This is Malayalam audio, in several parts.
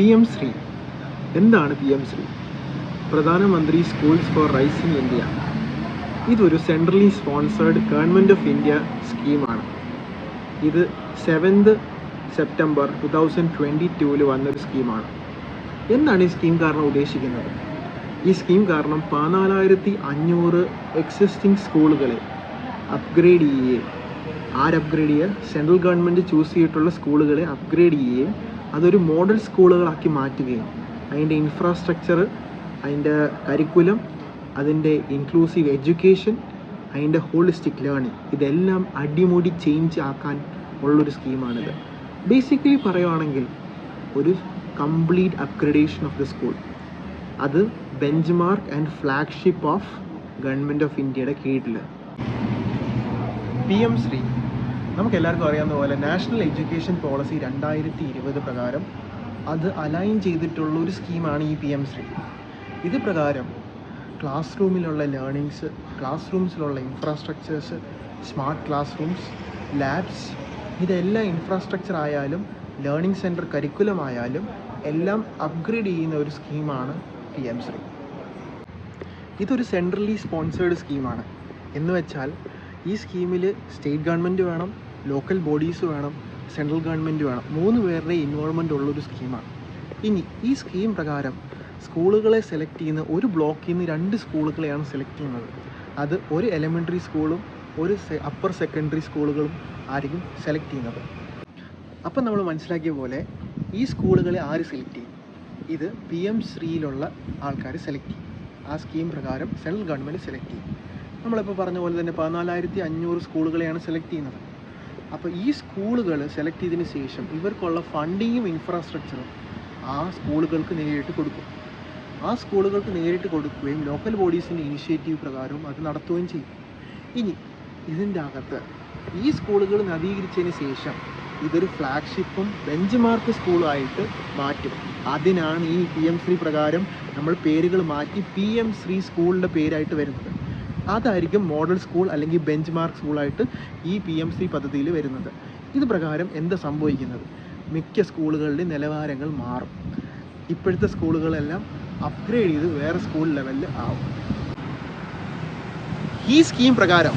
P M Shri. എന്താണ് പി എം ശ്രീ? പ്രധാനമന്ത്രി സ്കൂൾസ് ഫോർ റൈസിംഗ് ഇന്ത്യ. ഇതൊരു centrally sponsored government of India സ്കീമാണ്. ഇത് 7th September 2022 വന്നൊരു സ്കീമാണ്. എന്താണ് ഈ സ്കീം കാരണം ഉദ്ദേശിക്കുന്നത്? ഈ സ്കീം കാരണം 14,500 എക്സിസ്റ്റിംഗ് സ്കൂളുകളെ അപ്ഗ്രേഡ് ചെയ്യുകയും, അപ്ഗ്രേഡ് ചെയ്യുക, സെൻട്രൽ ഗവൺമെൻറ് ചൂസ് ചെയ്തിട്ടുള്ള സ്കൂളുകളെ അപ്ഗ്രേഡ് ചെയ്യുകയും അതൊരു മോഡൽ സ്കൂളുകളാക്കി മാറ്റുകയും അതിൻ്റെ ഇൻഫ്രാസ്ട്രക്ചർ, അതിൻ്റെ കരിക്കുലം, അതിൻ്റെ ഇൻക്ലൂസീവ് എഡ്യൂക്കേഷൻ, അതിൻ്റെ ഹോളിസ്റ്റിക് ലേണിംഗ്, ഇതെല്ലാം അടിമുടി ചേഞ്ച് ആക്കാൻ ഉള്ളൊരു സ്കീമാണിത്. ബേസിക്കലി പറയുകയാണെങ്കിൽ ഒരു complete upgradation of the school. അത് benchmark and flagship of government of ഇന്ത്യയുടെ കീഴിൽ. പി എം ശ്രീ നമുക്ക് എല്ലാവർക്കും അറിയാവുന്ന പോലെ നാഷണൽ എഡ്യൂക്കേഷൻ പോളിസി 2020 പ്രകാരം അത് അലൈൻ ചെയ്തിട്ടുള്ള ഒരു സ്കീമാണ് ഈ പി എം ശ്രീ. ഇത് പ്രകാരം ക്ലാസ് റൂമിലുള്ള ലേണിങ്സ്, ക്ലാസ് റൂംസിലുള്ള infrastructures, smart classrooms, labs, ഇതെല്ലാം ഇൻഫ്രാസ്ട്രക്ചർ ആയാലും ലേണിംഗ് സെൻറ്റർ കരിക്കുലം ആയാലും എല്ലാം അപ്ഗ്രേഡ് ചെയ്യുന്ന ഒരു സ്കീമാണ് പി എം ശ്രീ. ഇതൊരു സെൻട്രലി സ്പോൺസേർഡ് സ്കീമാണ്. എന്ന് വെച്ചാൽ ഈ സ്കീമിൽ സ്റ്റേറ്റ് ഗവൺമെൻറ് വേണം, ലോക്കൽ ബോഡീസ് വേണം, സെൻട്രൽ ഗവൺമെൻറ് വേണം. 3 പേരുടെ ഇൻവോൾവ്മെൻ്റ് ഉള്ളൊരു സ്കീമാണ്. ഇനി ഈ സ്കീം പ്രകാരം സ്കൂളുകളെ സെലക്ട് ചെയ്യുന്ന ഒരു ബ്ലോക്കിൽ നിന്ന് 2 സ്കൂളുകളെയാണ് സെലക്ട് ചെയ്യുന്നത്. അത് ഒരു എലിമെൻ്ററി സ്കൂളും ഒരു അപ്പർ സെക്കൻഡറി സ്കൂളുകളും ആയിരിക്കും സെലക്ട് ചെയ്യുന്നത്. അപ്പം നമ്മൾ മനസ്സിലാക്കിയ പോലെ ഈ സ്കൂളുകളെ ആര് സെലക്ട് ചെയ്യും? ഇത് പി എം ശ്രീയിലുള്ള ആൾക്കാർ സെലക്ട് ചെയ്യും. ആ സ്കീം പ്രകാരം സെൻട്രൽ ഗവൺമെൻറ് സെലക്ട് ചെയ്യും. നമ്മളിപ്പോൾ പറഞ്ഞ പോലെ തന്നെ 14,500 സ്കൂളുകളെയാണ് സെലക്ട് ചെയ്യുന്നത്. അപ്പോൾ ഈ സ്കൂളുകൾ സെലക്ട് ചെയ്തതിന് ശേഷം ഇവർക്കുള്ള ഫണ്ടിങ്ങും ഇൻഫ്രാസ്ട്രക്ചറും ആ സ്കൂളുകൾക്ക് നേരിട്ട് കൊടുക്കും. ആ സ്കൂളുകൾക്ക് നേരിട്ട് കൊടുക്കുകയും ലോക്കൽ ബോഡീസിൻ്റെ ഇനിഷ്യേറ്റീവ് പ്രകാരവും അത് നടത്തുകയും ചെയ്യും. ഇനി ഇതിൻ്റെ അകത്ത് ഈ സ്കൂളുകൾ നവീകരിച്ചതിന് ശേഷം ഇതൊരു ഫ്ലാഗ്ഷിപ്പും ബെഞ്ച് മാർക്ക് സ്കൂളുമായിട്ട് മാറ്റും. അതിനാണ് ഈ പി എം ശ്രീ പ്രകാരം നമ്മൾ പേരുകൾ മാറ്റി പി എം ശ്രീ സ്കൂളിൻ്റെ പേരായിട്ട് വരുന്നത്. അതായിരിക്കും മോഡൽ സ്കൂൾ അല്ലെങ്കിൽ ബെഞ്ച് മാർക്ക് സ്കൂളായിട്ട് ഈ പി എം ശ്രീ പദ്ധതിയിൽ വരുന്നത്. ഇത് പ്രകാരം എന്താ സംഭവിക്കുന്നത്? മിക്ക സ്കൂളുകളുടെ നിലവാരങ്ങൾ മാറും. ഇപ്പോഴത്തെ സ്കൂളുകളെല്ലാം അപ്ഗ്രേഡ് ചെയ്ത് വേറെ സ്കൂൾ ലെവലിൽ ആവും. ഈ സ്കീം പ്രകാരം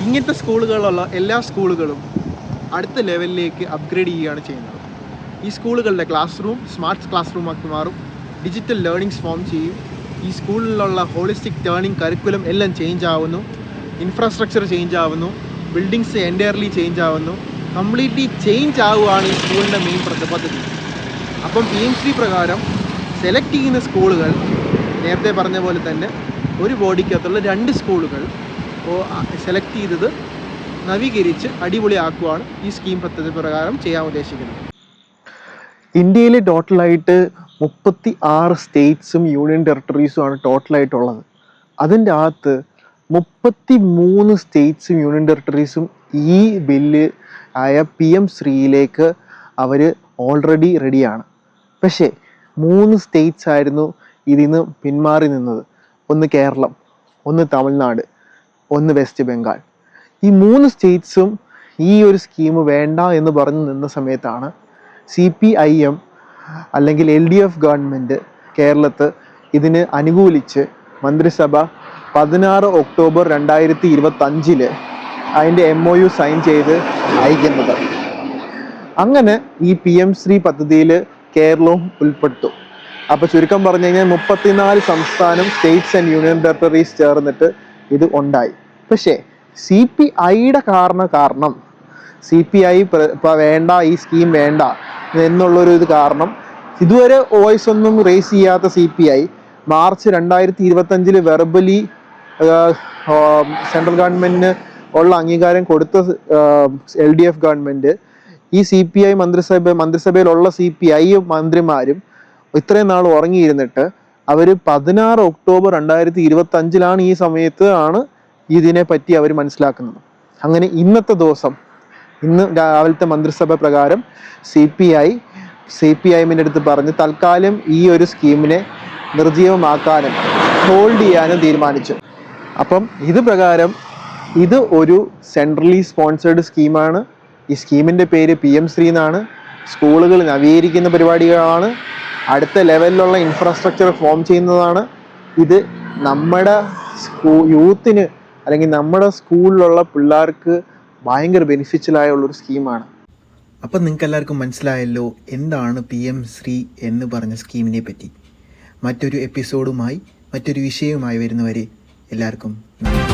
ഇങ്ങനത്തെ സ്കൂളുകളുള്ള എല്ലാ സ്കൂളുകളും അടുത്ത ലെവലിലേക്ക് അപ്ഗ്രേഡ് ചെയ്യുകയാണ് ചെയ്യുന്നത്. ഈ സ്കൂളുകളുടെ ക്ലാസ് റൂം സ്മാർട്ട് ക്ലാസ് റൂമാക്കി മാറും, ഡിജിറ്റൽ ലേണിങ്സ് ഫോം ചെയ്യും, ഈ സ്കൂളിലുള്ള ഹോളിസ്റ്റിക് ലേണിംഗ് കരിക്കുലം എല്ലാം ചേഞ്ച് ആവുന്നു, ഇൻഫ്രാസ്ട്രക്ചർ ചേഞ്ച് ആവുന്നു, ബിൽഡിങ്സ് എൻറ്റയർലി ചേഞ്ച് ആവുന്നു, കംപ്ലീറ്റ്ലി ചേഞ്ച് ആവുകയാണ് ഈ സ്കൂളിൻ്റെ മെയിൻ പദ്ധതി. അപ്പം പി എം ശ്രീ പ്രകാരം സെലക്ട് ചെയ്യുന്ന സ്കൂളുകൾ നേരത്തെ പറഞ്ഞ പോലെ തന്നെ ഒരു ബോഡിക്കകത്തുള്ള 2 സ്കൂളുകൾ സെലക്ട് ചെയ്തത് നവീകരിച്ച് അടിപൊളിയാക്കുകയാണ് ഈ സ്കീം പദ്ധതി പ്രകാരം ചെയ്യാൻ ഉദ്ദേശിക്കുന്നത്. ഇന്ത്യയിൽ ടോട്ടലായിട്ട് 36 സ്റ്റേറ്റ്സും യൂണിയൻ ടെറിട്ടറീസുമാണ് ടോട്ടലായിട്ടുള്ളത്. അതിൻ്റെ അകത്ത് 33 സ്റ്റേറ്റ്സും യൂണിയൻ ടെറിട്ടറീസും ഈ ബില്ല് ആയ പി എം ശ്രീയിലേക്ക് അവർ ഓൾറെഡി റെഡിയാണ്. പക്ഷേ 3 സ്റ്റേറ്റ്സ് ആയിരുന്നു ഇതിൽ നിന്ന് പിന്മാറി നിന്നത്. ഒന്ന് കേരളം, ഒന്ന് തമിഴ്നാട്, ഒന്ന് വെസ്റ്റ് ബംഗാൾ. ഈ 3 സ്റ്റേറ്റ്സും ഈ ഒരു സ്കീം വേണ്ട എന്ന് പറഞ്ഞു നിന്ന സമയത്താണ് CPIM അല്ലെങ്കിൽ LDF ഗവൺമെൻറ് കേരളത്ത് ഇതിന് അനുകൂലിച്ച് മന്ത്രിസഭ 16 October 2025 അതിൻ്റെ MOU സൈൻ ചെയ്ത് അയക്കുന്നത്. അങ്ങനെ ഈ പി എം ശ്രീ പദ്ധതിയിൽ കേരളവും ഉൾപ്പെട്ടു. അപ്പോൾ ചുരുക്കം പറഞ്ഞു കഴിഞ്ഞാൽ 34 സംസ്ഥാനം സ്റ്റേറ്റ്സ് ആൻഡ് യൂണിയൻ ടെറിട്ടറീസ് ചേർന്നിട്ട് ഇത് ഉണ്ടായി. പക്ഷേ CPIയുടെ കാരണം CPI വേണ്ട, ഈ സ്കീം വേണ്ട എന്നുള്ളൊരു ഇത് കാരണം ഇതുവരെ വോയിസ് ഒന്നും റേസ് ചെയ്യാത്ത CPI മാർച്ച് 2025 വെർബലി സെൻട്രൽ ഗവൺമെന്റിന് ഉള്ള അംഗീകാരം കൊടുത്ത LDF ഗവൺമെന്റ് ഈ CPI മന്ത്രിസഭയിലുള്ള CPI മന്ത്രിമാരും ഇത്രയും നാൾ ഉറങ്ങിയിരുന്നിട്ട് അവർ 16 October 2025 ഈ സമയത്ത് ആണ് ഇതിനെ പറ്റി അവർ മനസ്സിലാക്കുന്നത്. അങ്ങനെ ഇന്നത്തെ ദിവസം, ഇന്ന് രാവിലത്തെ മന്ത്രിസഭ പ്രകാരം CPIമിൻ്റെ അടുത്ത് പറഞ്ഞ് തൽക്കാലം ഈ ഒരു സ്കീമിനെ നിർജ്ജീവമാക്കാനും ഹോൾഡ് ചെയ്യാനും തീരുമാനിച്ചു. അപ്പം ഇത് പ്രകാരം ഇത് ഒരു സെൻട്രലി സ്പോൺസേർഡ് സ്കീമാണ്. ഈ സ്കീമിൻ്റെ പേര് PM ശ്രീ എന്നാണ്. സ്കൂളുകൾ നവീകരിക്കുന്ന പരിപാടികളാണ്, അടുത്ത ലെവലിലുള്ള ഇൻഫ്രാസ്ട്രക്ചർ ഫോം ചെയ്യുന്നതാണ്. ഇത് നമ്മുടെ യൂത്തിന് അല്ലെങ്കിൽ നമ്മുടെ സ്കൂളിലുള്ള പിള്ളേർക്ക് ഭയങ്കര ബെനിഫിഷ്യലായുള്ളൊരു സ്കീമാണ്. അപ്പം നിങ്ങൾക്ക് എല്ലാവർക്കും മനസ്സിലായല്ലോ എന്താണ് PM ശ്രീ എന്ന് പറഞ്ഞ സ്കീമിനെ പറ്റി. മറ്റൊരു എപ്പിസോഡുമായി മറ്റൊരു വിഷയവുമായി വരുന്നവരെ എല്ലാവർക്കും നന്ദി.